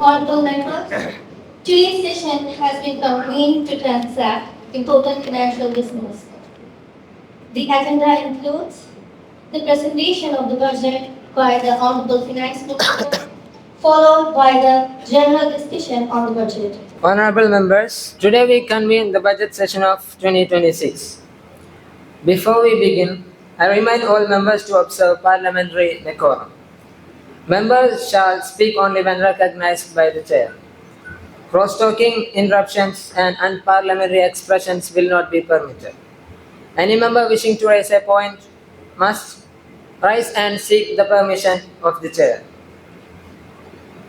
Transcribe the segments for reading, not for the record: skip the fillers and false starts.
Honorable members, today's session has been convened to transact important financial business. The agenda includes the presentation of the budget by the Honorable Finance Minister, followed by the general discussion on the budget. Honorable members, today we convene the budget session of 2026. Before we begin, I remind all members to observe parliamentary decorum. Members shall speak only when recognized by the chair. Cross-talking, interruptions, and unparliamentary expressions will not be permitted. Any member wishing to raise a point must rise and seek the permission of the chair.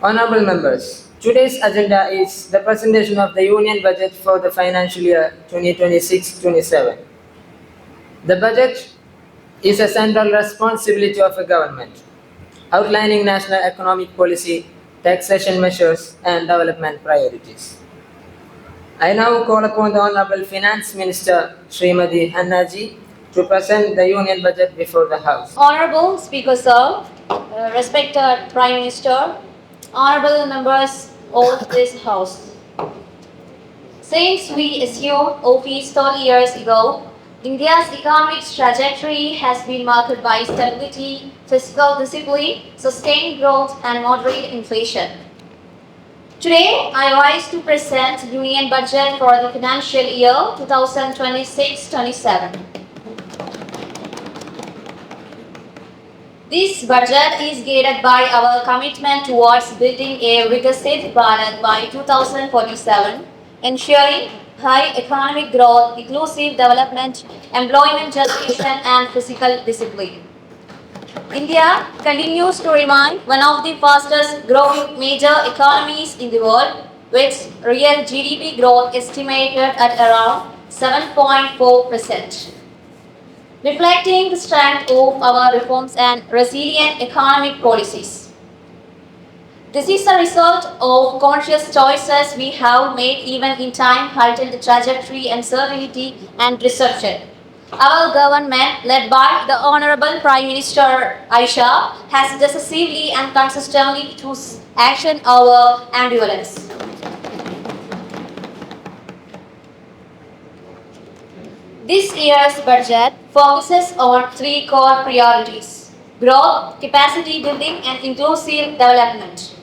Honorable members, today's agenda is the presentation of the Union Budget for the financial year 2026-27. The budget is a central responsibility of a government, outlining national economic policy, taxation measures, and development priorities. I now call upon the Honorable Finance Minister, Srimati Hannaji, to present the Union Budget before the House. Honorable Speaker Sir, respected Prime Minister, honorable members of this House. Since we assumed office 30 years ago, India's economic trajectory has been marked by stability, fiscal discipline, sustained growth, and moderate inflation. Today, I rise to present Union Budget for the financial year 2026-27. This budget is guided by our commitment towards building a Viksit Bharat by 2047, ensuring high economic growth, inclusive development, employment generation, and physical discipline. India continues to remain one of the fastest growing major economies in the world, with real GDP growth estimated at around 7.4%. Reflecting the strength of our reforms and resilient economic policies. This is a result of conscious choices we have made even in time heightened trajectory, uncertainty, and disruption. Our government, led by the Honorable Prime Minister Aisha, has decisively and consistently chosen action over ambivalence. This year's budget focuses on three core priorities: growth, capacity building, and inclusive development.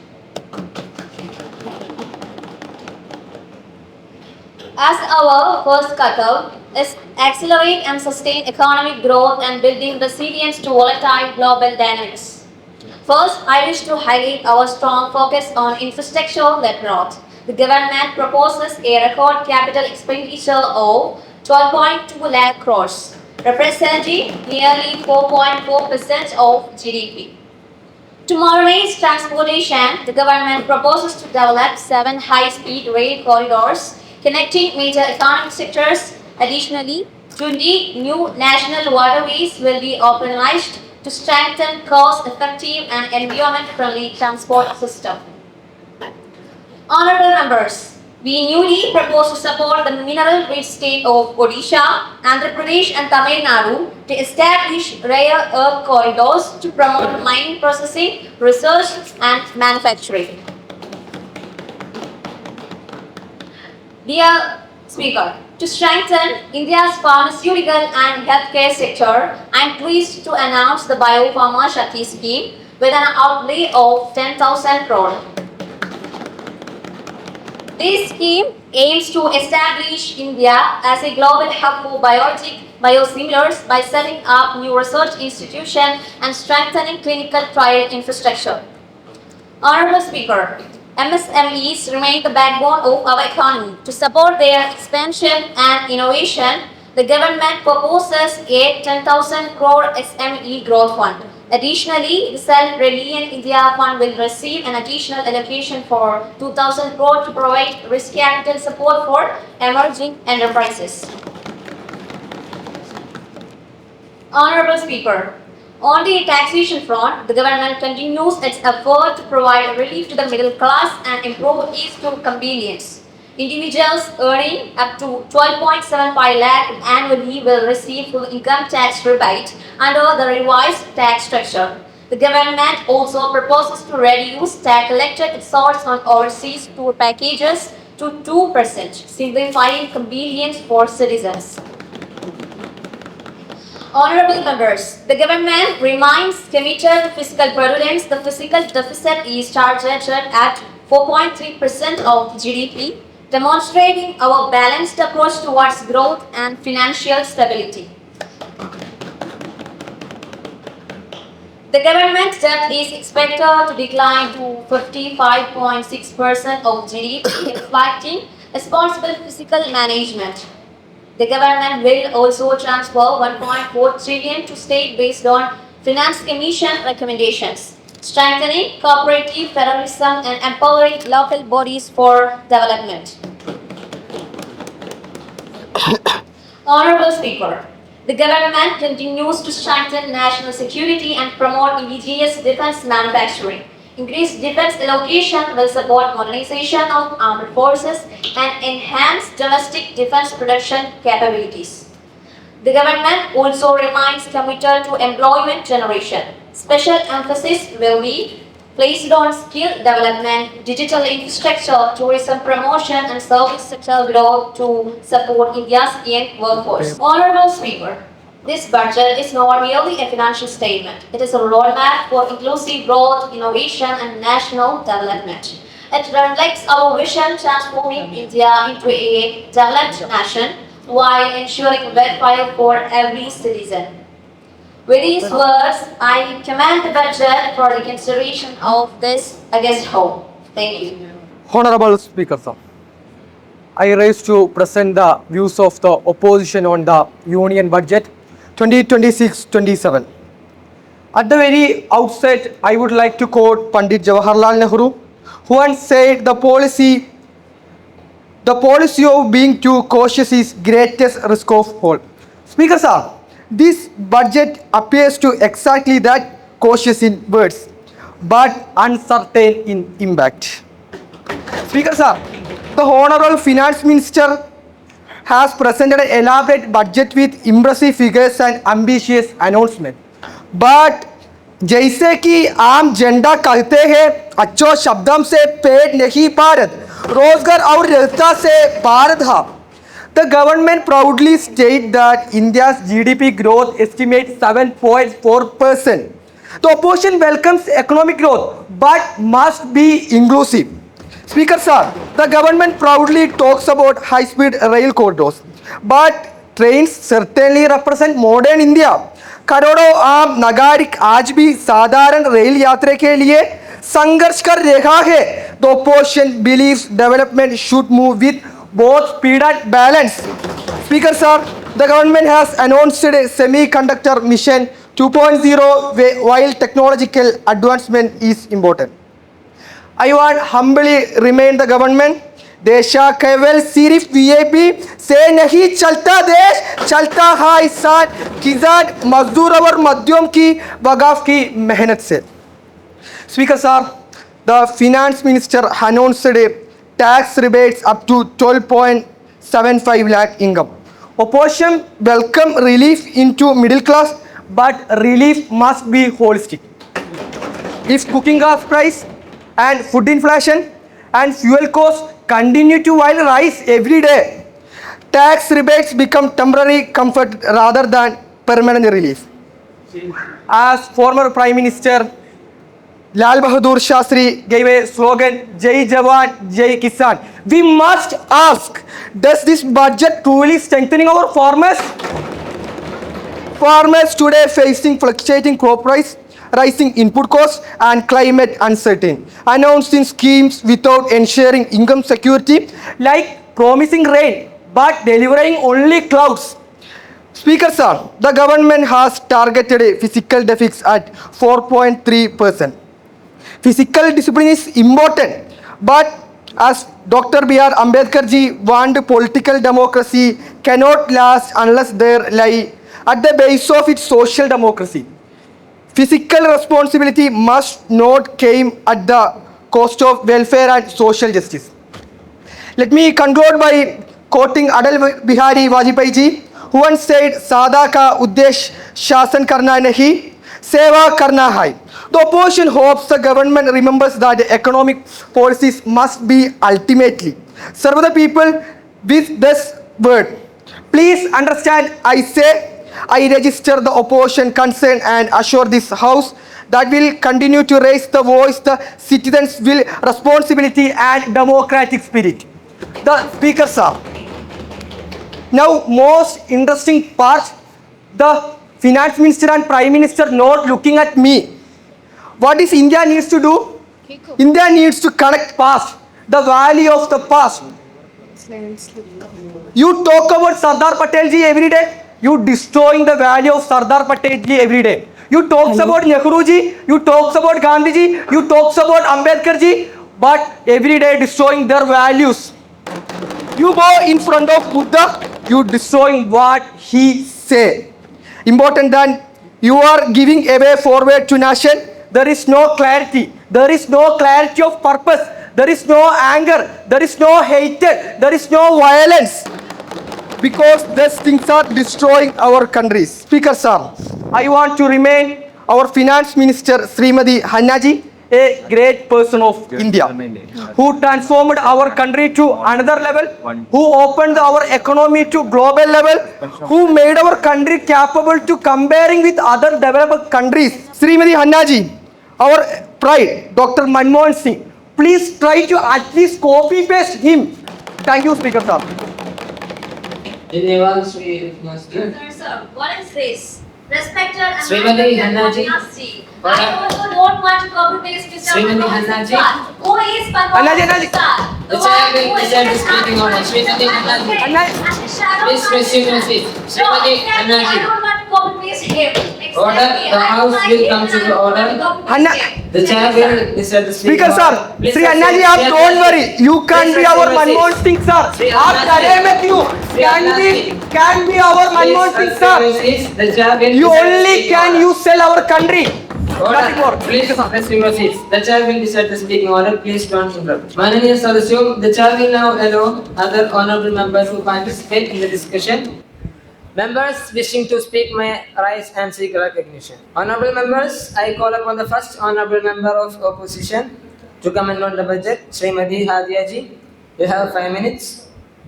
As our first cutoff is accelerate and sustain economic growth and building resilience to volatile global dynamics. First, I wish to highlight our strong focus on infrastructure-led growth. The government proposes a record capital expenditure of 12.2 lakh crores, representing nearly 4.4% of GDP. To modernize transportation, the government proposes to develop 7 high-speed rail corridors connecting major economic sectors. Additionally, 20 new national waterways will be organized to strengthen cost-effective and environment-friendly transport system. Honorable members, we newly propose to support the mineral-rich state of Odisha, Andhra Pradesh, and Tamil Nadu to establish rare earth corridors to promote mining processing, research, and manufacturing. Dear Speaker, to strengthen India's pharmaceutical and healthcare sector, I am pleased to announce the Biopharma Shakti scheme with an outlay of 10,000 crore. This scheme aims to establish India as a global hub for biosimilars by setting up new research institutions and strengthening clinical trial infrastructure. Honorable Speaker, MSMEs remain the backbone of our economy. To support their expansion and innovation, the government proposes a 10,000 crore SME growth fund. Additionally, the Self-Reliant India Fund will receive an additional allocation for 2,000 crore to provide risk capital support for emerging enterprises. Honorable Speaker, on the taxation front, the government continues its effort to provide relief to the middle class and improve ease to convenience. Individuals earning up to 12.75 lakh annually will receive full income tax rebate under the revised tax structure. The government also proposes to reduce tax collected exports on overseas tour packages to 2%, simplifying convenience for citizens. Honorable members, the government remains committed to fiscal prudence. The fiscal deficit is targeted at 4.3% of GDP, demonstrating our balanced approach towards growth and financial stability. The government debt is expected to decline to 55.6% of GDP, reflecting responsible fiscal management. The government will also transfer 1.4 trillion to state based on Finance Commission recommendations, strengthening cooperative federalism and empowering local bodies for development. Honorable Speaker, the government continues to strengthen national security and promote indigenous defense manufacturing. Increased defense allocation will support modernization of armed forces and enhance domestic defense production capabilities. The government also remains committed to employment generation. Special emphasis will be placed on skill development, digital infrastructure, tourism promotion, and service sector growth to support India's young workforce. Honorable Speaker, this budget is not merely a financial statement. It is a roadmap for inclusive growth, innovation, and national development. It reflects our vision transforming India into a developed nation while ensuring welfare for every citizen. With these words, I commend the budget for the consideration of this august home. Thank you. Honorable Speaker, sir, I rise to present the views of the opposition on the Union Budget 2026-27. At the very outset, I would like to quote Pandit Jawaharlal Nehru, who once said the policy of being too cautious is greatest risk of all. Speaker, sir, this budget appears to exactly that, cautious in words, but uncertain in impact. Speaker, sir, the Honorable Finance Minister has presented an elaborate budget with impressive figures and ambitious announcement. But जैसे कि आम झंडा कहते हैं अच्छो शब्दों से पेट नहीं भारत रोजगार और रहता से भारत हा. The government proudly states that India's GDP growth estimates 7.4%. The opposition welcomes economic growth but must be inclusive. Speaker sir, the government proudly talks about high-speed rail corridors, but trains certainly represent modern India. करोड़ों आम नागरिक आज भी साधारण rail यात्रा के लिए संघर्ष कर रहा है. The opposition believes development should move with both speed and balance. Speaker sir, the government has announced a semiconductor mission 2.0 while technological advancement is important. I want humbly remind the government देशा केवल सिर्फ VIP से नहीं चलता, देश चलता है इंसान, किसान, मजदूर और मध्यम की वकाफ की मेहनत से. Speaker sir, the finance minister announced tax rebates up to 12.75 lakh income. Opposition welcome relief into middle class, but relief must be holistic. If cooking gas price and food inflation and fuel costs continue to rise every day, tax rebates become temporary comfort rather than permanent relief. As former Prime Minister Lal Bahadur Shastri gave a slogan, Jai Jawan, Jai Kisan, we must ask, does this budget truly strengthening our farmers? Farmers today facing fluctuating crop price, rising input costs and climate uncertainty, announcing schemes without ensuring income security, like promising rain but delivering only clouds. Speaker sir, the government has targeted a fiscal deficit at 4.3%. Physical discipline is important, but as Dr. B.R. Ambedkar ji warned, political democracy cannot last unless there lie at the base of its social democracy. Fiscal responsibility must not come at the cost of welfare and social justice. Let me conclude by quoting Atal Bihari Vajpayee ji, who once said, "Sada ka uddesh शासन करना नहीं, Seva Karna Hai. The opposition hopes the government remembers that economic policies must be ultimately serve the people with this word. Please understand, I register the opposition concern and assure this house that will continue to raise the voice, the citizens will responsibility and democratic spirit. The speaker, sir. Now, most interesting part, the finance minister and prime minister not looking at me. What is India needs to do? India needs to connect past, the value of the past. You talk about Sardar Patelji every day, you destroying the value of Sardar Patelji every day. You talks about Nehruji, you talks about Gandhiji, you talks about Ambedkarji, but every day destroying their values. You go in front of Buddha, you destroying what he say. Important that you are giving away forward to nation. There is no clarity. There is no clarity of purpose. There is no anger. There is no hatred. There is no violence. Because these things are destroying our countries. Speaker sir, I want to remain our finance minister Srimati Hannaji, a great person of India, who transformed our country to another level, who opened our economy to global level, who made our country capable to comparing with other developed countries. Srimati Hannaji, our pride, Dr. Manmohan Singh, please try to at least copy paste him. Thank you, Speaker sir. Sir, what is this? Respected and Srimati Hannaji. I also don't want to copy paste Mr. Srimati Manmohan Hannaji. Singh, sir. Who is Hannaji, Manmohan Hannaji. Singh, sir? The chair will decide the speaking order. Srimati Hannaji. Please resume your seat. Srimati Hannaji. I don't want to copy paste him. Order. The house will come to the order. The chair will decide the speaking Speaker sir, order. Please Sri resume- Annaji, Sri don't Annaji. worry. You can Please be our resume your Manmohan seat. Singh sir. Sri Aap Annaji. kare with you. Sri Annaji. Can be our Manmohan Please Singh resume your sir. seats. The chair will You decide the only speaking can order. you sell our country. Nothing more. Order. Please resume your seats. The chair will decide the speaking order. Please don't interrupt. Mananiya Sadasyo, the chair will now allow other honorable members to participate in the discussion. Members wishing to speak may rise and seek recognition. Honorable members, I call upon the first honorable member of opposition to comment on the budget, Srimati Hadiaji. You have 5 minutes.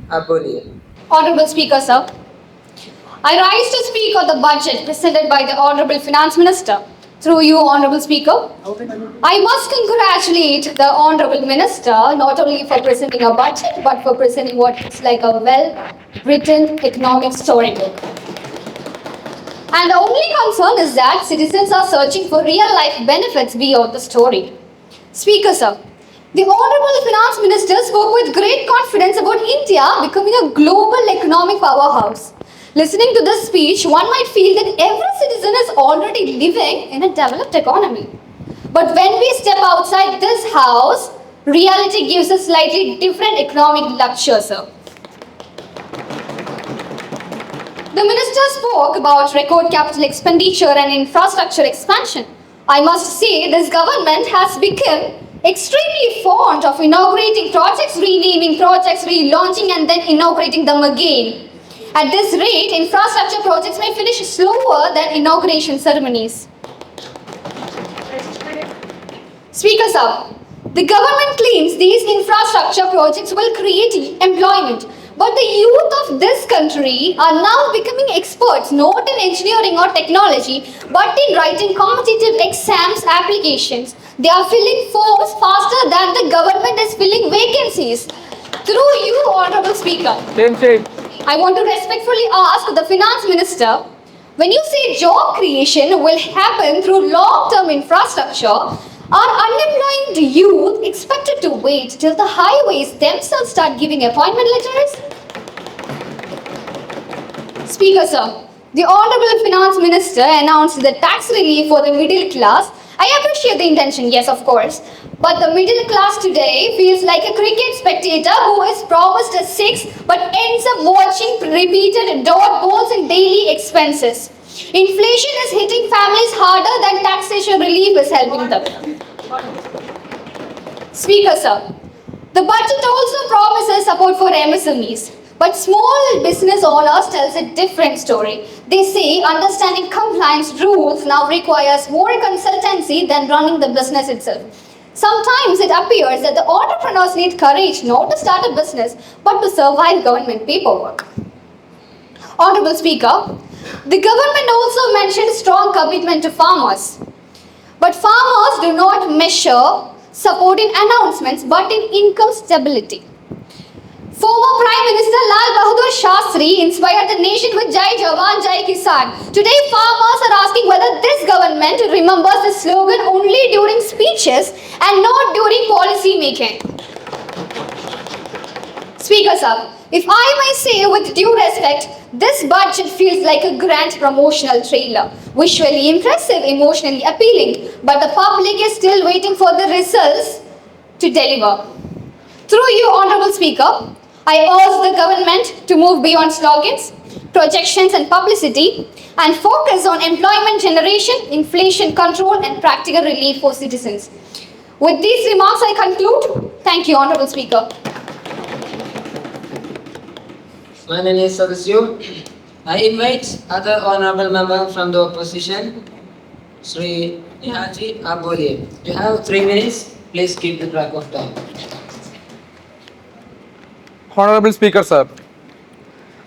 Aboliye. Honorable Speaker, sir, I rise to speak on the budget presented by the Honorable Finance Minister. Through you, Honorable Speaker, I must congratulate the Honorable Minister not only for presenting a budget but for presenting what looks like a well-written economic storybook. And the only concern is that citizens are searching for real-life benefits beyond the story. Speaker, sir, the Honorable Finance Minister spoke with great confidence about India becoming a global economic powerhouse. Listening to this speech, one might feel that every citizen is already living in a developed economy. But when we step outside this house, reality gives a slightly different economic lecture, sir. The minister spoke about record capital expenditure and infrastructure expansion. I must say this government has become extremely fond of inaugurating projects, renaming projects, relaunching and then inaugurating them again. At this rate, infrastructure projects may finish slower than inauguration ceremonies. Speaker sir, the government claims these infrastructure projects will create employment. But the youth of this country are now becoming experts not in engineering or technology, but in writing competitive exams applications. They are filling forms faster than the government is filling vacancies. Through you, Honorable Speaker, I want to respectfully ask the Finance Minister, when you say job creation will happen through long-term infrastructure, are unemployed youth expected to wait till the highways themselves start giving appointment letters? Speaker sir, the Honorable Finance Minister announced the tax relief for the middle class. I appreciate the intention, yes, of course. But the middle class today feels like a cricket spectator who is promised a 6 but ends up watching repeated dot balls and daily expenses. Inflation is hitting families harder than taxation relief is helping them. Speaker sir, the budget also promises support for MSMEs. But small business owners tells a different story. They say understanding compliance rules now requires more consultancy than running the business itself. Sometimes it appears that the entrepreneurs need courage not to start a business but to survive government paperwork. Honorable Speaker, the government also mentioned strong commitment to farmers. But farmers do not measure support in announcements but in income stability. Former Prime Minister Lal Bahadur Shastri inspired the nation with Jai Jawan, Jai Kisan. Today, farmers are asking whether this government remembers the slogan only during speeches and not during policy making. Speaker sir, if I may say with due respect, this budget feels like a grand promotional trailer. Visually impressive, emotionally appealing, but the public is still waiting for the results to deliver. Through you, Honorable Speaker, I urge the government to move beyond slogans, projections and publicity and focus on employment generation, inflation control and practical relief for citizens. With these remarks, I conclude. Thank you, Honorable Speaker. Mananiya Sadasyu, I invite other honorable member from the opposition, Sri Nihaji Abole. You have 3 minutes. Please keep the track of time. Honorable Speaker, sir,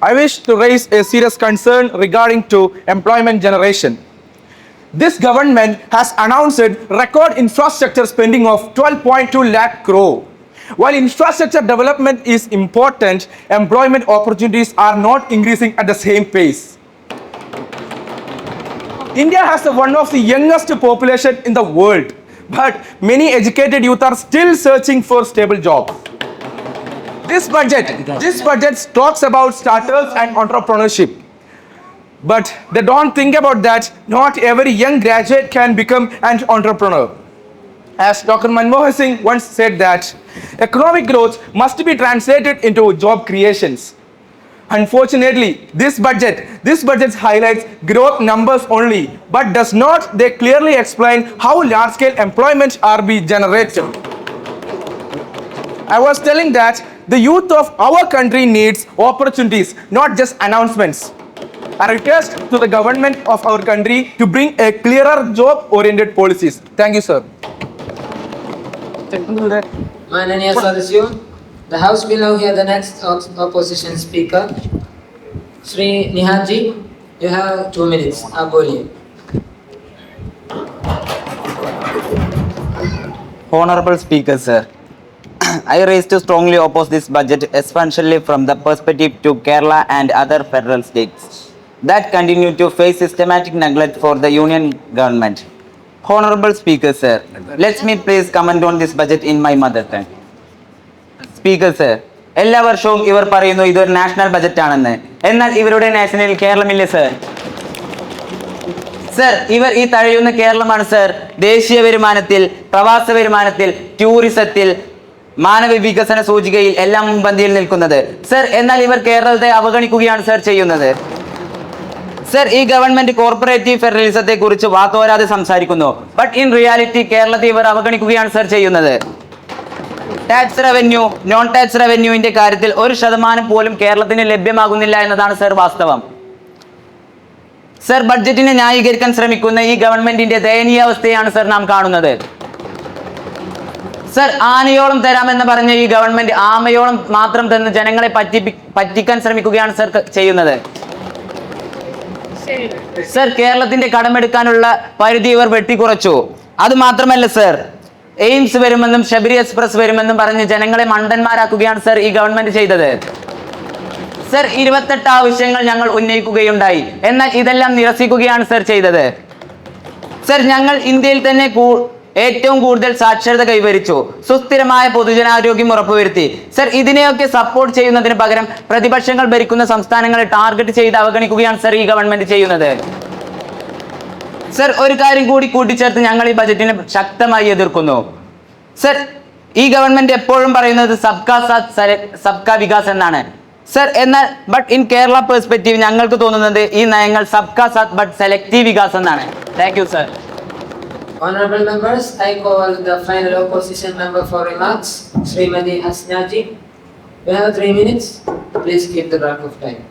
I wish to raise a serious concern regarding to employment generation. This government has announced record infrastructure spending of 12.2 lakh crore. While infrastructure development is important, employment opportunities are not increasing at the same pace. India has one of the youngest population in the world, but many educated youth are still searching for stable jobs. This budget talks about startups and entrepreneurship, but they don't think about that not every young graduate can become an entrepreneur. As Dr. Manmohan Singh once said that economic growth must be translated into job creations. Unfortunately, this budget highlights growth numbers only, but does not they clearly explain how large-scale employment are being generated. I was telling that the youth of our country needs opportunities, not just announcements. I request to the government of our country to bring a clearer job-oriented policies. Thank you, sir. Mananiya Sadasyu, the House will now hear the next opposition speaker, Sri Nihaji. You have 2 minutes. Abole. Honorable Speaker, sir, I raise to strongly oppose this budget, especially from the perspective to Kerala and other federal states that continue to face systematic neglect for the union government. Honorable Speaker, sir, let me please comment on this budget in my mother tongue. Speaker, sir, എല്ലാ വർഷവും ഇവർ പറയുന്നു ഇതൊരു national budget ആണെന്ന്. എന്നാൽ ഇവരുടെ national കേരളമില്ല sir. Sir, ഇവർ ഈ തഴയുന്ന കേരളമാണ് സർ. ദേശീയ വരുമാനത്തിൽ, പ്രവാസ വരുമാനത്തിൽ, ടൂറിസത്തിൽ, മാനവ വികസന സൂചികയിൽ എല്ലാം മുൻപന്തിയിൽ നിൽക്കുന്നത് സർ. എന്നാൽ ഇവർ കേരളത്തെ അവഗണിക്കുകയാണ് സർ ചെയ്യുന്നത്. സർ, ഈ ഗവൺമെന്റ് കോർപ്പറേറ്റീവ് ഫെഡറലിസത്തെ കുറിച്ച് വാതോരാതെ സംസാരിക്കുന്നു. ബട്ട് ഇൻ റിയാലിറ്റി കേരളത്തെ ഇവർ അവഗണിക്കുകയാണ് സർ ചെയ്യുന്നത്. ടാക്സ് റവന്യൂ, നോൺ ടാക്സ് റവന്യൂവിന്റെ കാര്യത്തിൽ 1% പോലും കേരളത്തിന് ലഭ്യമാകുന്നില്ല എന്നതാണ് സർ വാസ്തവം. സർ, ബഡ്ജറ്റിനെ ന്യായീകരിക്കാൻ ശ്രമിക്കുന്ന ഈ ഗവൺമെന്റിന്റെ ദയനീയാവസ്ഥയാണ് സർ നാം കാണുന്നത്. സർ, ആനയോളം തരാമെന്ന് പറഞ്ഞ ഈ ഗവൺമെന്റ് ആമയോളം മാത്രം തന്ന് ജനങ്ങളെ പറ്റിക്കാൻ ശ്രമിക്കുകയാണ് സർ ചെയ്യുന്നത്. സർ, കേരളത്തിന്റെ കടമെടുക്കാനുള്ള പരിധി ഇവർ വെട്ടിക്കുറച്ചു. അത് മാത്രമല്ല സർ, എയിംസ് വരുമെന്നും ശബരി എക്സ്പ്രസ് വരുമെന്നും പറഞ്ഞ് ജനങ്ങളെ മണ്ടന്മാരാക്കുകയാണ് സർ ഈ ഗവൺമെന്റ് ചെയ്തത്. സർ, 28 ആവശ്യങ്ങൾ ഞങ്ങൾ ഉന്നയിക്കുകയുണ്ടായി. എന്നാൽ ഇതെല്ലാം നിരസിക്കുകയാണ് സർ ചെയ്തത്. സർ, ഞങ്ങൾ ഇന്ത്യയിൽ തന്നെ ഏറ്റവും കൂടുതൽ സാക്ഷരത കൈവരിച്ചു, സുസ്ഥിരമായ പൊതുജനാരോഗ്യം ഉറപ്പുവരുത്തി. സർ, ഇതിനെയൊക്കെ സപ്പോർട്ട് ചെയ്യുന്നതിന് പകരം പ്രതിപക്ഷങ്ങൾ ഭരിക്കുന്ന സംസ്ഥാനങ്ങളെ ടാർഗറ്റ് ചെയ്ത് അവഗണിക്കുകയാണ് സർ ഈ ഗവൺമെന്റ് ചെയ്യുന്നത്. സർ, ഒരു കാര്യം കൂടി കൂട്ടിച്ചേർത്ത് ഞങ്ങൾ ഈ ബജറ്റിനെ ശക്തമായി എതിർക്കുന്നു. സർ, ഈ ഗവൺമെന്റ് എപ്പോഴും പറയുന്നത് സബ്കാ സാത്ത് സബ്കാ വികാസ് എന്നാണ് സർ. എന്നാൽ ബട്ട് ഇൻ കേരള പെർസ്പെക്റ്റീവ് ഞങ്ങൾക്ക് തോന്നുന്നത് ഈ നയങ്ങൾ സബ്കാ സാത്ത് ബട്ട് സെലക്റ്റീവ് വികാസ് എന്നാണ്. Thank you sir. Honorable members, I call the final opposition member for remarks, Srimati Hasnaji. You have 3 minutes. Please keep the track of time.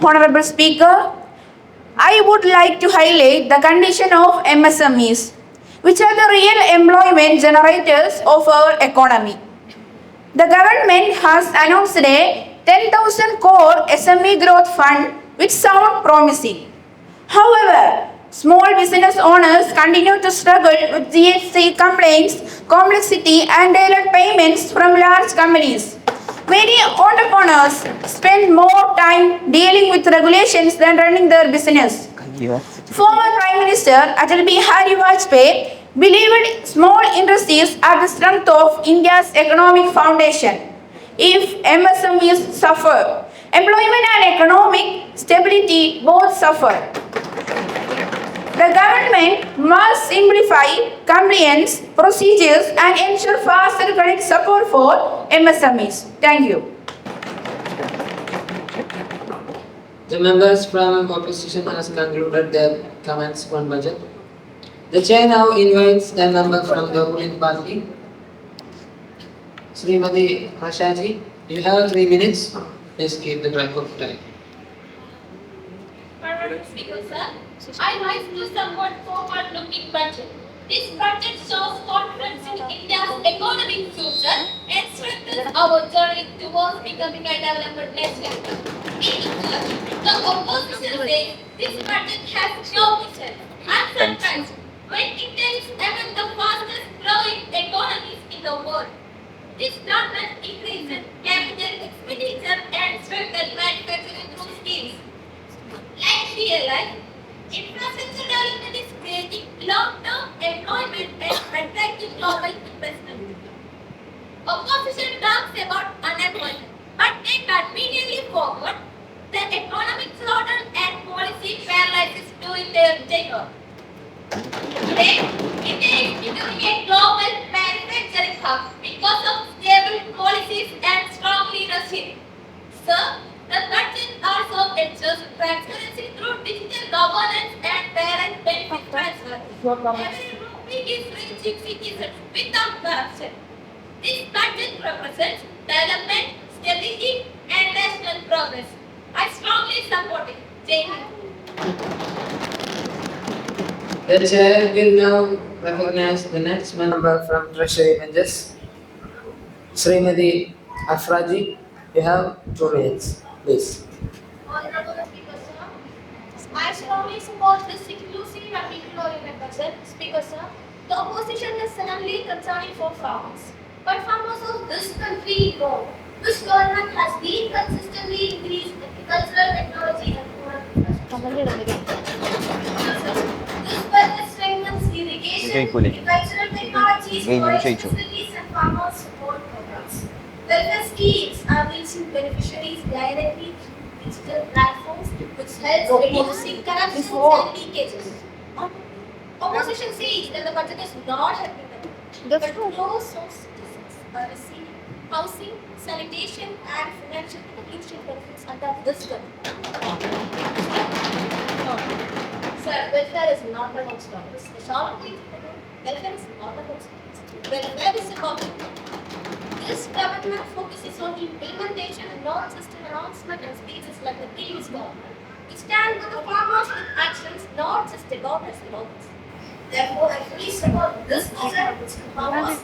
Honorable Speaker, I would like to highlight the condition of MSMEs, which are the real employment generators of our economy. The government has announced a 10,000 crore SME growth fund, which sounds promising. However, small business owners continue to struggle with GST complaints, complexity, and delayed payments from large companies. Many entrepreneurs spend more time dealing with regulations than running their business. Former Prime Minister Atal Bihari Vajpayee believed small industries are the strength of India's economic foundation. If MSMEs suffer, employment and economic stability both suffer. The government must simplify compliance procedures and ensure faster credit support for MSMEs. Thank you. The members from opposition has concluded their comments on budget. The chair now invites the member from the ruling party, Srimati Ashaji. You have 3 minutes. Please keep the track of time. Honorable Speaker, sir, I rise to support forward-looking budget. This budget shows confidence in India's economic future and strengthens our journey towards becoming a developed nation. The opposition says this budget has no vision. I'm surprised when India is among the fastest growing economies in the world. This government increases capital expenditure and strengthens manufacturing through schemes like PLI. Infrastructure development is creating long-term employment and attracting global investment. Opposition talks about unemployment, but they conveniently forget the economic slowdown and policy paralysis during their tenure. Today, India is becoming a global manufacturing hub because of stable policies and strong leadership. Sir, the budget also ensures transparency through digital governance and parent benefit transfer. Every rupee is reaching citizens without corruption. This budget represents development, stability, and national progress. I strongly support it. Jai Hind. The chair will now recognize the next member from Treasury Benches, Srimati Afraji. You have 2 minutes, please. Honorable Speaker, sir, I strongly support this inclusive and people-oriented budget. Speaker, sir, the opposition is suddenly concerning for farmers. But farmers of this country know this government has been consistently increased agricultural technology and rural infrastructure. This budget strengthens irrigation, agricultural technologies, storage facilities, and farmer support programs. Welfare schemes are reaching beneficiaries directly through digital platforms, which helps reducing corruption and leakages. Opposition says that the budget is not helping them, but most citizens are receiving housing, sanitation, and financial inclusion benefits under this government. Sir, welfare is not about stories. The short welfare is not about stories. Welfare is about this government focuses on implementation and not just an announcement and speeches like the previous government. We stand with the farmers with actions, not just about their slogans. Therefore, I fully support this measure which farmers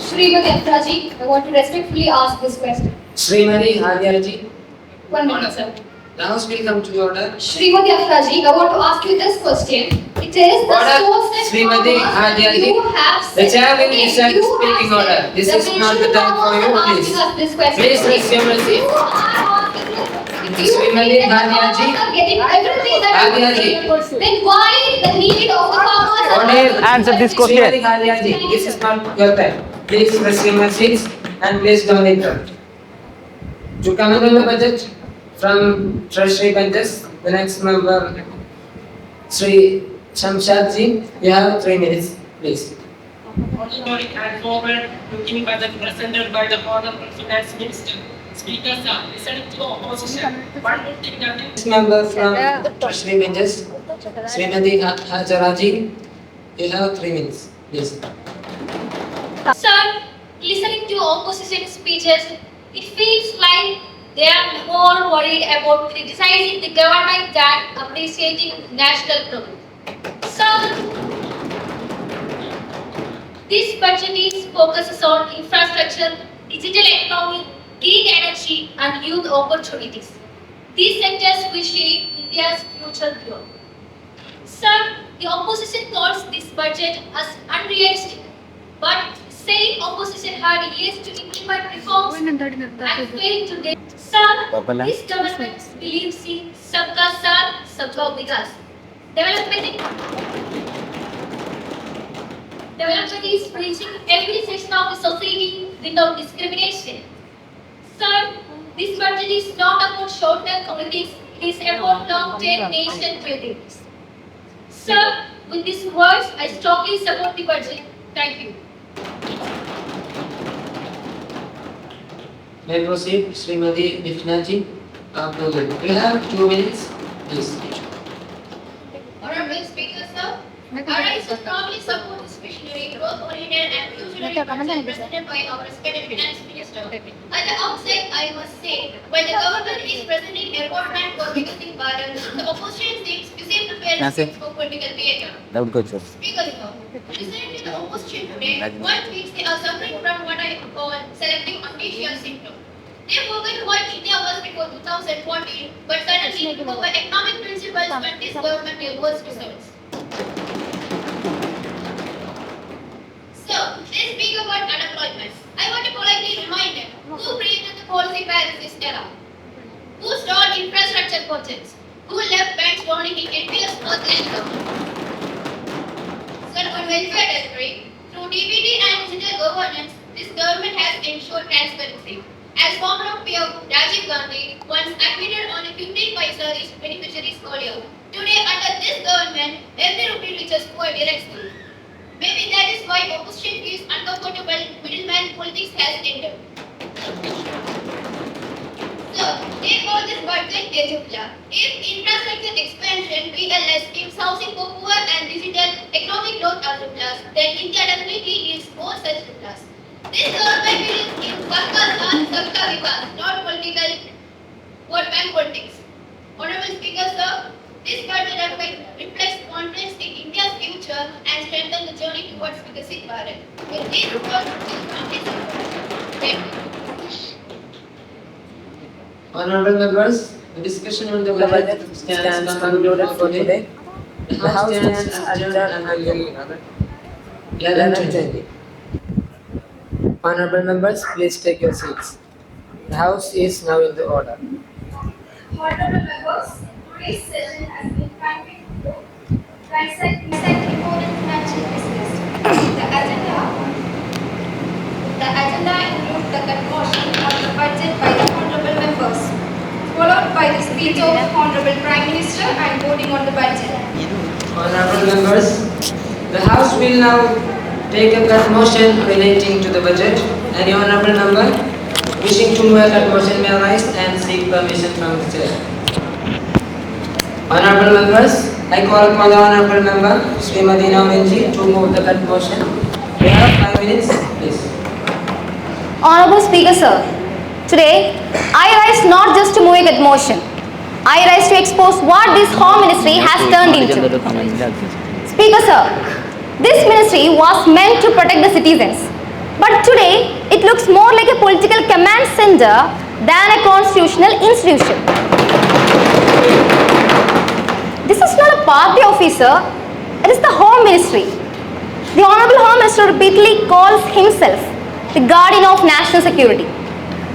Srimati Afraji, I want to respectfully ask this question. Srimati Hadyaji. 1 minute, sir. Now speak come to order. Srimati Afraji, I want to ask you this question. It is the Order. source that Srimati Hadyaji. you have The chair will Okay, decide you speaking have order. said This the is not the pension time for you, farmers are please. asking us this question. Please resume your seat. You are asking us. If you Srimati think that the Hadyaji. farmers are getting everything that Hadyaji. then why the need of the farmers are Please answer this question. Srimati Hadyaji, this is not your time. Please resume your seats and please don't interrupt. To comment on the budget from Treasury Benches, the next member, Sri Shamshadji, you have 3 minutes, please. Historic and forward-looking budget presented by the Honorable Finance Minister. Speaker, sir, listening to opposition, one more thing that Next member from Treasury Benches, Srimati Hajaraji, you have 3 minutes. Please. Sir, listening to opposition speeches, it feels like they are more worried about criticizing the government than appreciating national growth. Sir, this budget is focuses on infrastructure, digital economy, green energy, and youth opportunities. These sectors will shape India's future growth. Sir, the opposition calls this budget as unrealistic, but saying opposition had years to implement reforms and failed to date. Sir, this government believes in Sabka Saath, Sabka Vikas. Development Development is reaching every section of the society without discrimination. Sir, this budget is not about short-term politics, it is about long-term nation building. Sir, with these words, I strongly support the budget. Thank you. May I proceed, Srimati Nifnaji? You have 2 minutes, please. Honorable Speaker, sir, I strongly support this visionary, growth-oriented and future-oriented budget presented by our respected Finance Minister. At the outset, I must say, while the government is presenting a roadmap for Viksit Bharat, the opposition seems busy preparing for political theatre. Speaker, sir, listening to the opposition today, one thinks they are suffering from what I call selective amnesia syndrome. They forget what India was before 2014, but suddenly remember economic principles when this government will worse results. So, let's speak about unemployment. I want to politely remind them who created the Policymakers this era, who stalled infrastructure projects, who left banks drowning in NPS North America. So, on welfare delivery, through DBT and digital governance, this government has ensured transparency. As former peer Rajiv Gandhi once acquitted on a 15 paisa reached beneficiaries earlier. Today, under this government, every rupee reaches poor directly. Maybe that is why opposition feels uncomfortable middleman politics has ended. So, they call this budget a jupla. If infrastructure expansion, BLS, gives housing for poor and digital economic growth are juplas, then India definitely needs more such juplas. This government believes in Sabka Saath, Sabka Vikas, not political vote bank politics. Honorable Speaker, sir, this budget reflects confidence in India's future and strengthens the journey towards Viksit Bharat. With these words, thank you. Honorable members, the discussion on the budget stands concluded for today. The House stands adjourned until 11:20. Honorable members, please take your seats. The House is now in the order. Honorable members, today's session has been convened to transact important financial business. The agenda includes the motion of the budget by the honorable members, followed by the speech of Honorable Prime Minister and voting on the budget. Honorable members, the House will now take a cut motion relating to the budget. Any honorable member wishing to move a cut motion may rise and seek permission from the chair. Honorable members, I call upon the honorable member, Srimati Navinji, to move the cut motion. We have 5 minutes, please. Honorable Speaker, sir, today I rise not just to move a good motion. I rise to expose what this Home Ministry has turned into. Speaker, sir, this ministry was meant to protect the citizens. But today, it looks more like a political command center than a constitutional institution. This is not a party officer, it is the Home Ministry. The Honorable Home Minister repeatedly calls himself the guardian of national security.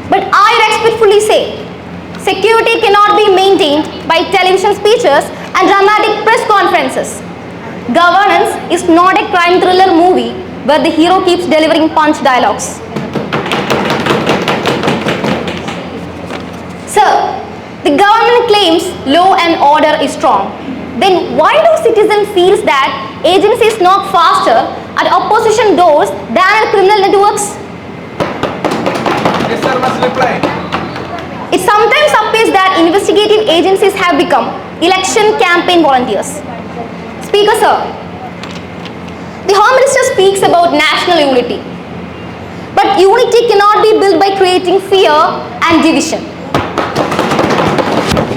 But I respectfully say, security cannot be maintained by television speeches and dramatic press conferences. Governance is not a crime thriller movie where the hero keeps delivering punch dialogues. Sir, the government claims law and order is strong. Then why do citizens feel that agencies knock faster at opposition doors than at criminal networks? Yes, sir, must reply. It sometimes appears that investigative agencies have become election campaign volunteers. Speaker, sir, The Home Minister speaks about national unity. But unity cannot be built by creating fear and division.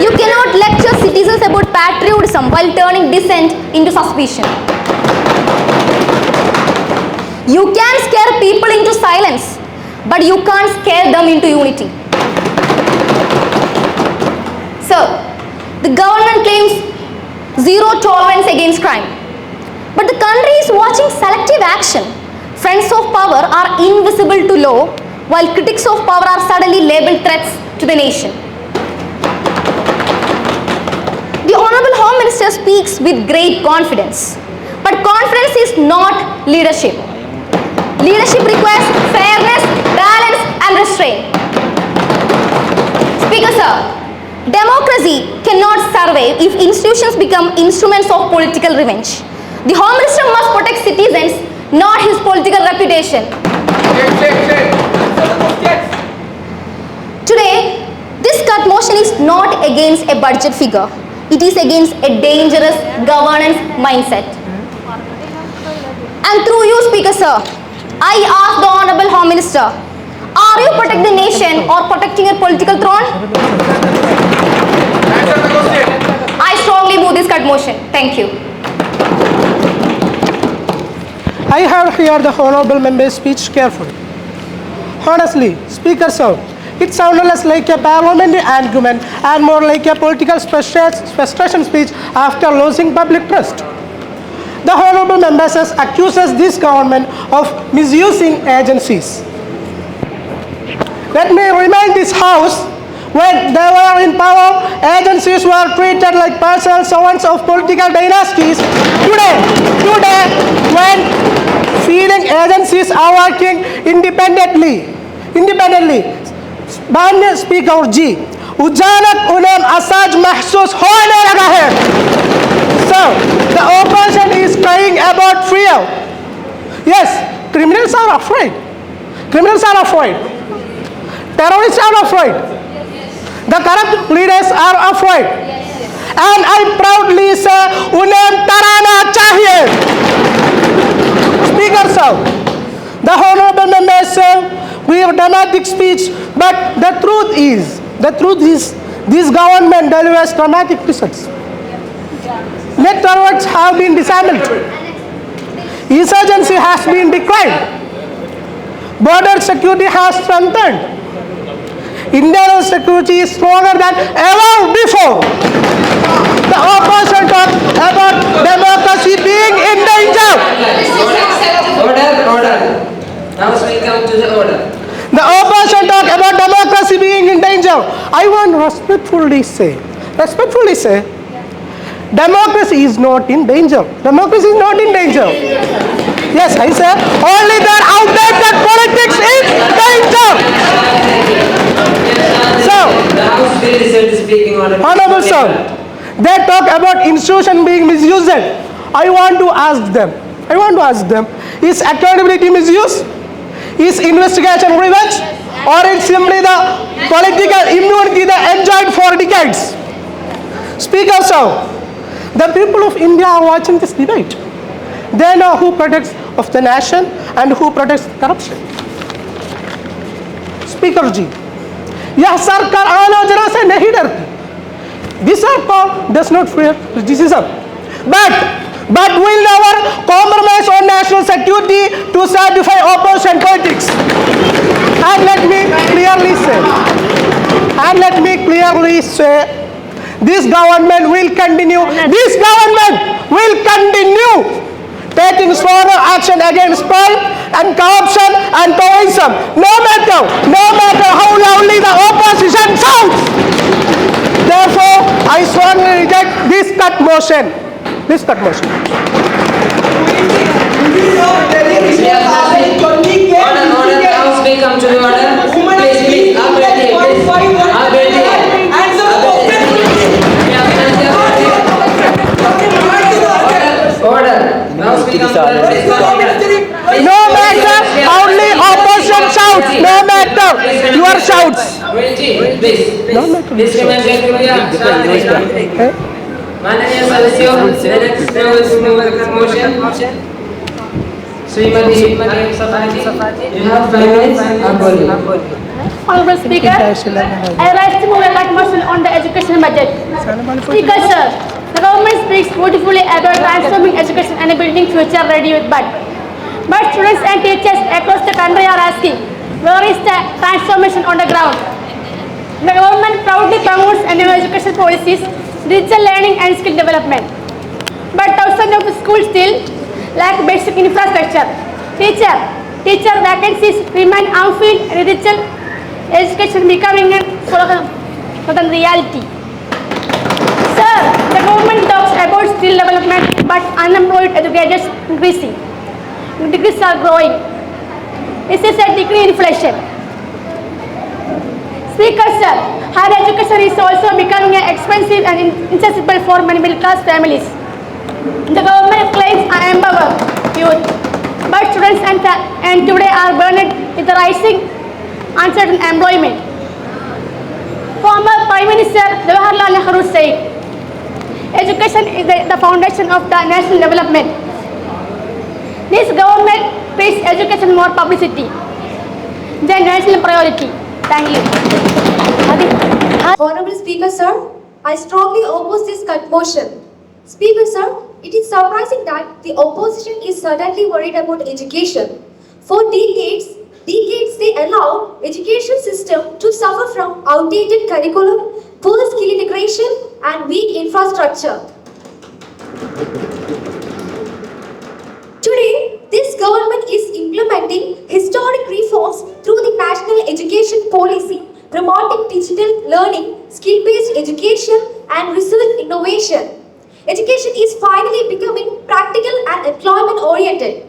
You cannot lecture citizens about patriotism while turning dissent into suspicion. You can scare people into silence, but you can't scare them into unity. So, the government claims zero tolerance against crime. But the country is watching selective action. Friends of power are invisible to law, while critics of power are suddenly labeled threats to the nation. The Honorable Home Minister speaks with great confidence. But confidence is not leadership. Leadership requires fairness, balance, and restraint. Speaker sir, democracy cannot survive if institutions become instruments of political revenge. The Home Minister must protect citizens, not his political reputation. Today, this cut motion is not against a budget figure. It is against a dangerous governance mindset. And through you, Speaker sir, I ask the Honorable Home Minister, are you protecting the nation or protecting your political throne? I strongly move this cut motion. Thank you. I have heard the honorable member's speech carefully. Honestly, Speaker sir, it sounded less like a parliamentary argument and more like a political frustration speech after losing public trust. The honorable member accuses this government of misusing agencies. Let me remind this house, when they were in power, agencies were treated like personal servants of political dynasties. Today, when feeling agencies are working independently, माननीय speaker जी उजानक उन्हें असहज महसूस होने लगा है. So the opposition is crying about fear. Yes, criminals are afraid. Terrorists are afraid. The corrupt leaders are afraid. And I proudly say उन्हें डराना चाहिए. Speaker sir, the honorable member said we have dramatic speech, but the truth is this government delivers dramatic results. Networks have been dismantled. Insurgency has been declined. Border security has strengthened. Internal security is stronger than ever before. The opposition talk about democracy being in danger. Order. Now we come to the order. The opposition talk about democracy being in danger. I want to respectfully say, democracy is not in danger. Democracy is not in danger. Yes, I say, only their outdated politics is danger. So, Honorable sir, they talk about institution being misused. I want to ask them, is accountability misuse? Is investigation revenge? Or is simply the political immunity they enjoyed for decades? Speaker sir, the people of India are watching this debate. They know who protects of the nation and who protects corruption. Speaker ji, यह सरकार आलोचना से नहीं डरती. This सरकार does not fear criticism, but will never compromise on national security to satisfy opposition politics. And let me clearly say, this government will continue taking stronger action against crime and corruption and terrorism, no matter how loudly the opposition sounds. Therefore, I strongly reject this cut motion. Order. Now we come to the order. Please. I'm ready. Order. Now we come to the order. No matter only opposition shouts, no matter your shouts. Please remain seated. माननीय सदस्यों, the next motion. Srimati Mariam Safati, you have 5 minutes. Aboli. Honorable Speaker, I rise to move a motion on the education budget. Speaker sir, the government speaks beautifully about transforming education and building future ready with but students and teachers across the country are asking, where is the transformation on the ground? The government proudly promotes new education policies, digital learning and skill development. But thousands of schools still lack basic infrastructure. Teacher vacancies remain unfilled and digital education becoming a southern reality. Sir, the government talks about skill development, but unemployed educators increasing. Degrees are growing. This is a degree inflation. Speaker sir, higher education is also becoming expensive and inaccessible for many middle-class families. The government claims I empower youth, but students and today are burdened with the rising uncertain employment. Former Prime Minister Jawaharlal Nehru said, education is the foundation of the national development. This government pays education more publicity than national priority. Thank you. Honorable Speaker, sir, I strongly oppose this cut motion. Speaker, sir, it is surprising that the opposition is suddenly worried about education. For decades they allowed education system to suffer from outdated curriculum, poor skill integration, and weak infrastructure. Today, this government is implementing historic reforms through the National Education Policy, promoting digital learning, skill-based education, and research innovation. Education is finally becoming practical and employment-oriented.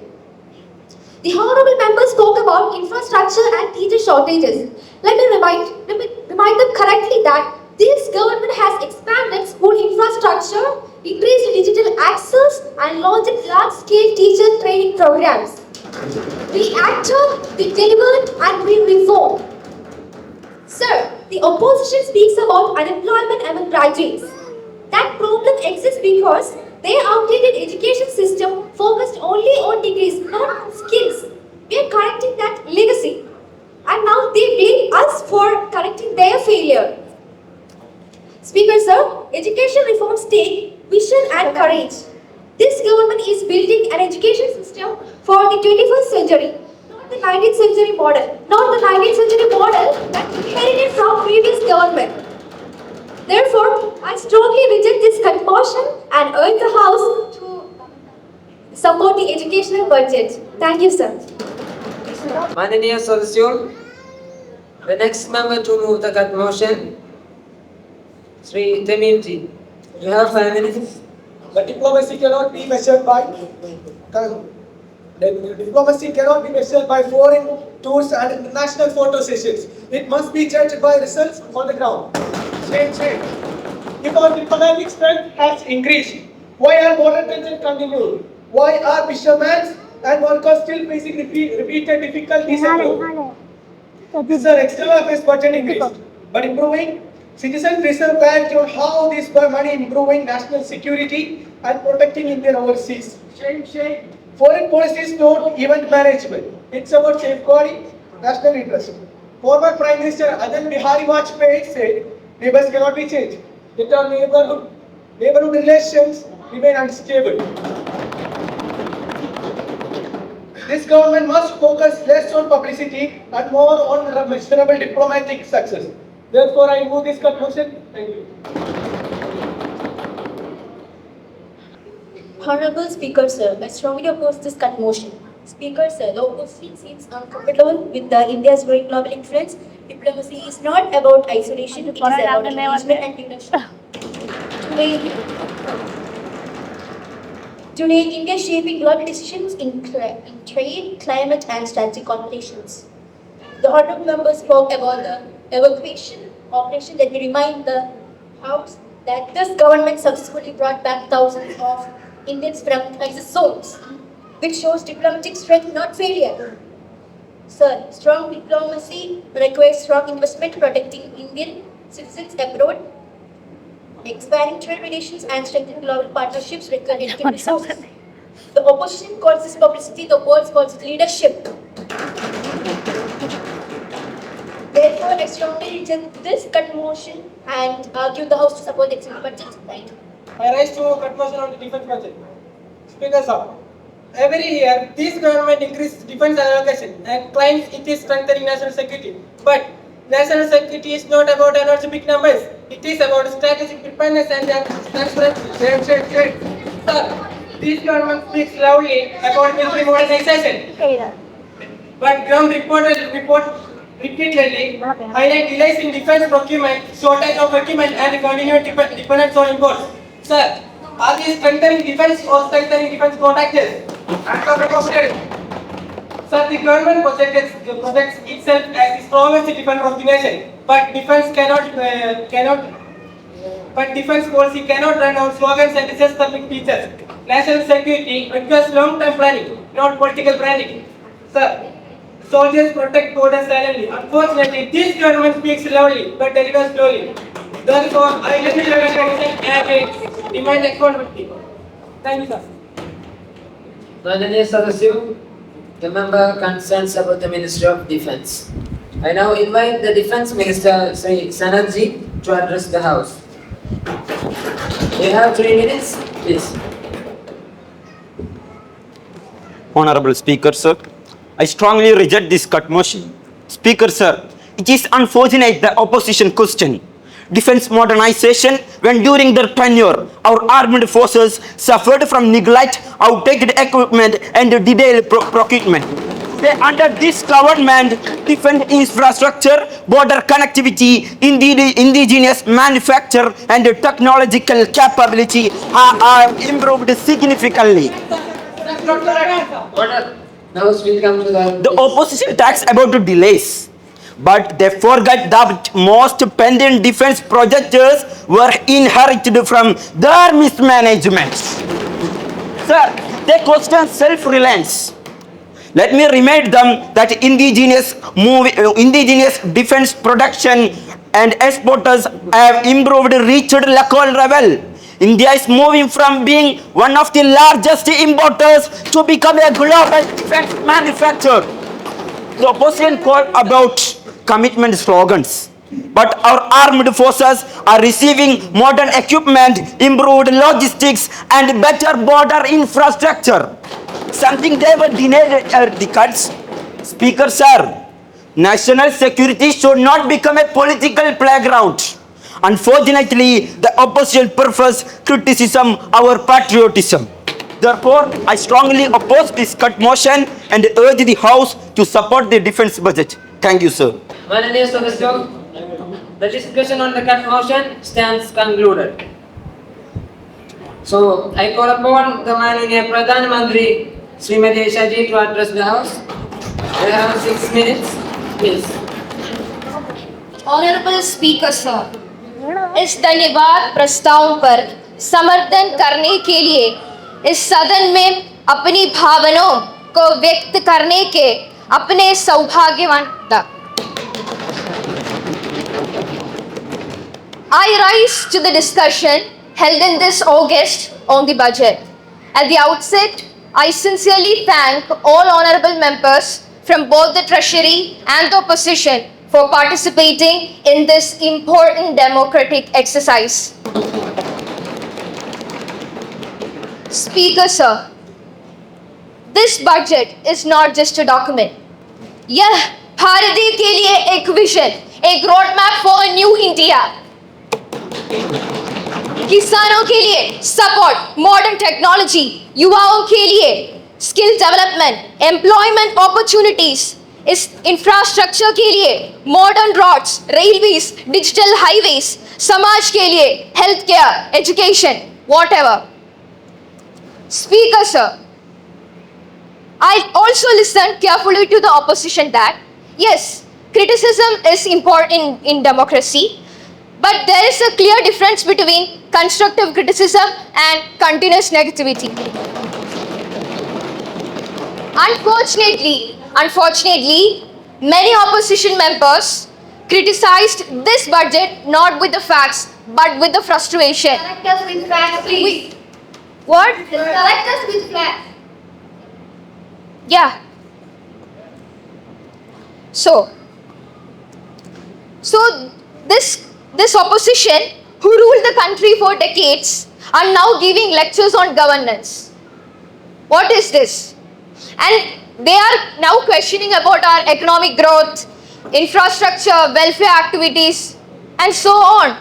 The honorable members spoke about infrastructure and teacher shortages. Let me remind them correctly that this government has expanded school infrastructure, increased digital access, and launched large-scale teacher training programs. We acted, we delivered, and we reformed. Sir, the opposition speaks about unemployment among graduates. That problem exists because their outdated education system focused only on degrees, not on skills. We are correcting that legacy. And now they blame us for correcting their failure. Speaker, sir, education reforms take vision and courage. This government is building an education system for the 21st century, not the 19th century model. Not the 19th century model that inherited from previous government. Therefore, I strongly reject this cut motion and urge the House to support the educational budget. Thank you, sir. Mananiya Solution. The next member to move the cut motion, Sri Temimji. You have 5 minutes. The diplomacy cannot be measured by foreign tours and international photo sessions. It must be judged by results on the ground. Same. If our diplomatic strength has increased, why are border tensions continuing? Why are fishermen and workers still facing repeated difficulties abroad? This is an external affairs budget increased, but improving citizens deserve clarity on how this money improving national security and protecting Indian overseas. Foreign policy is not event management. It's about safeguarding national interest. Former Prime Minister Atal Bihari Vajpayee said, neighbors cannot be changed. Yet our neighborhood relations remain unstable. This government must focus less on publicity and more on measurable diplomatic success. Therefore, I move this cut motion. Thank you. Honorable Speaker, sir, I strongly oppose this cut motion. Speaker, sir, the opposition seems uncomfortable with India's growing global influence. Diplomacy is not about isolation, it is about engagement and leadership. Today, India is shaping global decisions in trade, climate, and strategic competitions. The honorable members spoke about the evacuation operation. Let me remind the House that this government successfully brought back thousands of Indians from crisis zones, which shows diplomatic strength, not failure. Sir, strong diplomacy requires strong investment protecting Indian citizens abroad, expanding trade relations and strengthening global partnerships require dedicated resources. The opposition calls this publicity, the courts calls it leadership. Therefore, I strongly reject this cut motion and argue the House to support the executive budget. Thank you. I rise to cut motion on the defense budget. Speaker sir, every year this government increases defense allocation and claims it is strengthening national security. But national security is not about announce big numbers. It is about strategic preparedness and transparency. Sir, this government speaks loudly about military modernization. But ground report repeatedly highlight delays in defense procurement, shortage of equipment, and continued dependence on imports. Sir, are these strengthening defense or strengthening defense contractors? Sir, the government projects itself as the strongest defense of the nation, but defense defense policy cannot run on slogans and just public features. National security requires long-term planning, not political branding. Sir, soldiers protect borders silently. Unfortunately, this government speaks loudly but delivers slowly. Therefore, I demand accountability. Thank you, sir. Mananiya Sadasyu, the member concerns about the Ministry of Defence. I now invite the Defence Minister, Sri Sanatji, to address the House. You have 3 minutes, please. Honorable Speaker, sir, I strongly reject this cut motion. Speaker, sir, it is unfortunate the opposition question defense modernization when during their tenure our armed forces suffered from neglect, outdated equipment and detailed procurement. Under this government, defense infrastructure, border connectivity, indigenous manufacture and technological capability are improved significantly. Order. Now we come to The opposition talks about the delays, but they forget that most pending defense projects were inherited from their mismanagement. Sir, they question self-reliance. Let me remind them that indigenous defense production and exporters have improved, reached record level. India is moving from being one of the largest importers to become a global defense manufacturer. The opposition call about commitment slogans, but our armed forces are receiving modern equipment, improved logistics and better border infrastructure, something they were denied decades. Speaker sir, national security should not become a political playground. Unfortunately, the opposition prefers criticism over patriotism. Therefore, I strongly oppose this cut motion and urge the House to support the defense budget. Thank you, sir. Mananiya Sadasyu, the discussion on the cut motion stands concluded. So, I call upon the Mananiya Pradhan Mantri, Srimati Ishaji, to address the House. They have 6 minutes, please. Honourable speaker sir, इस धन्यवाद प्रस्ताव पर समर्थन करने के लिए इस सदन में अपनी भावनाओं को व्यक्त करने के अपने सौभाग्यवान I rise to the discussion held in this August on the budget. At the outset, I sincerely thank all honorable members from both the Treasury and the opposition for participating in this important democratic exercise. Speaker sir, this budget is not just a document. यह भारत के लिए एक विजन, एक road map for a new India. किसानों के लिए support, modern technology, युवाओं के लिए स्किल डेवलपमेंट, एम्प्लॉयमेंट अपॉर्चुनिटीज, इस इंफ्रास्ट्रक्चर के लिए modern roads, railways, digital highways, समाज के लिए health care, education, whatever. Speaker sir, I also listened carefully to the opposition that yes, criticism is important in democracy, but there is a clear difference between constructive criticism and continuous negativity. Unfortunately, many opposition members criticized this budget not with the facts but with the frustration. Correct us with facts, please. What? Correct us with facts. Yeah. So this opposition who ruled the country for decades are now giving lectures on governance. What is this? And they are now questioning about our economic growth, infrastructure, welfare activities, and so on.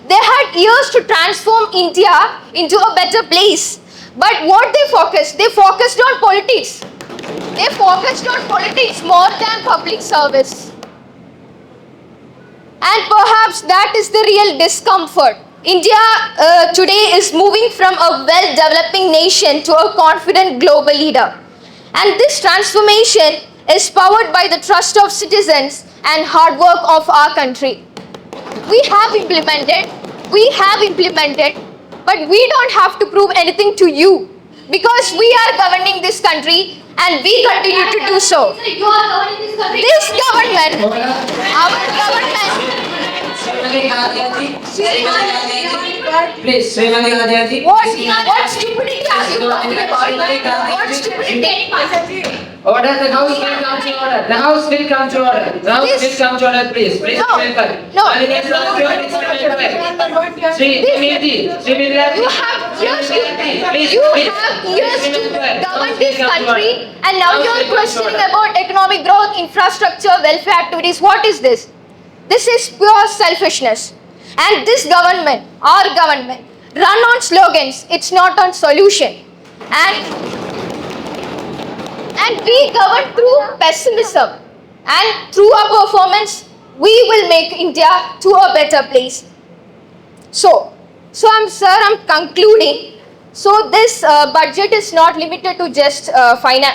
They had years to transform India into a better place. But what they focused? They focused on politics. They focused on politics more than public service. And perhaps that is the real discomfort. India today is moving from a well-developing nation to a confident global leader. And this transformation is powered by the trust of citizens and hard work of our country. We have implemented, but we don't have to prove anything to you because we are governing this country and we continue to do so. You are governing this country. This government, our government, Please, Srimati Gandhi. what stupidity are you talking about? What stupidity? Order, the house will come to order. The house will come to order. The house will come to order, please. Please, No. no. You have years to govern this country and now you are questioning about economic growth, infrastructure, welfare activities. What is this? This is pure selfishness. And this government, our government, run on slogans. It's not on solution. And we govern through pessimism. And through our performance, we will make India to a better place. So I'm concluding. So this budget is not limited to just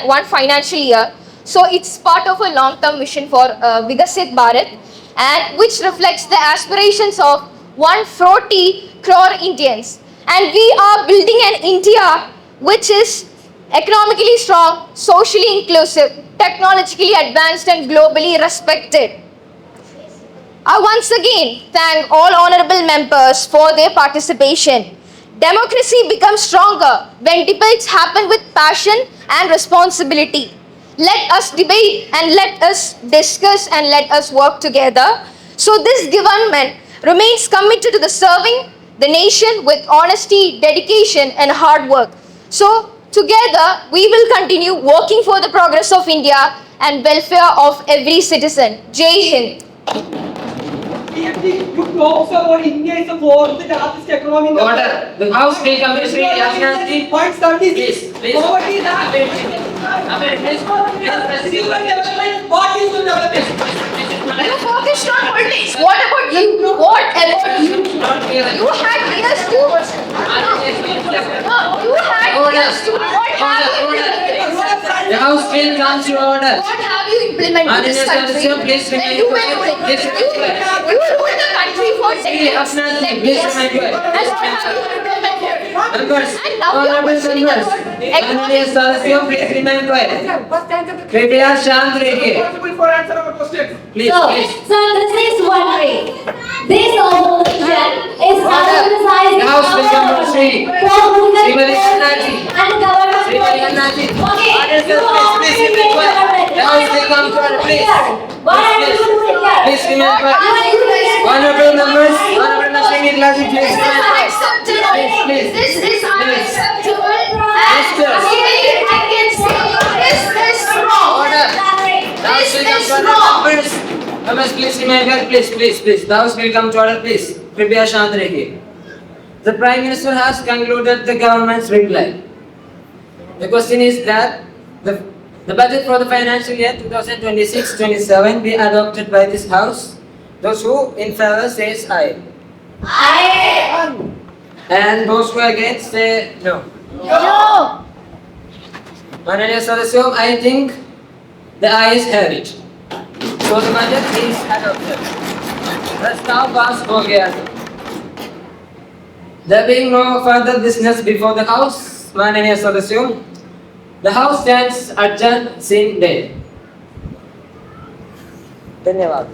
one financial year. So it's part of a long-term vision for Vikasit Bharat, and which reflects the aspirations of 140 crore Indians. And we are building an India which is economically strong, socially inclusive, technologically advanced and globally respected. I once again thank all honorable members for their participation. Democracy becomes stronger when debates happen with passion and responsibility. Let us debate and let us discuss and let us work together. So this government remains committed to the serving the nation with honesty, dedication and hard work. So together we will continue working for the progress of India and welfare of every citizen. Jai Hind. You talk about India is the fourth largest economy in the world. Order. The house will come to Sri Yasnasti. Point 76. Please. Poverty is that. What is the development? You focused on politics. What about you? What about you? You had years to. No, you had years to. What have you implemented? The house will come to order. What have you implemented in this country? Please When remain you were quiet. ruling, Please remain quiet. you ruled the country for decades. Please remain quiet. And what have you implemented? Members, And now you are honorable questioning members, about माननीय सदस्यों, please remain quiet. कृपया शांत रहिए. Possible for answer our question. Please, So, please. sir, this is one way. This opposition is criticizing The house will come to Sri. Srimati Gandhi. and the government. Srimati Gandhi. Okay, Audience, you are please doing remain quiet. government. The house will come to order, please. What are you doing here? Please remain What quiet. are you doing? Honorable members, honorable Srimati Gandhi, please This is remain quiet. unacceptable. Please. This is unacceptable. Mister. I can say this is wrong. Order. The house will come to order. Members, members, please remain quiet. Please. The house will come to order, please. कृपया शांत रहिए. The Prime Minister has concluded the government's reply. The question is that the budget for the financial year 2026-27 be adopted by this House. Those who in favor says aye. I And those who against say no. no. माननीय सदस्यों, I think the ayes have it. So the budget is adopted. प्रस्ताव पास हो गया. There being no further business before the House, माननीय सदस्यों, the House stands adjourned since day. धन्यवाद.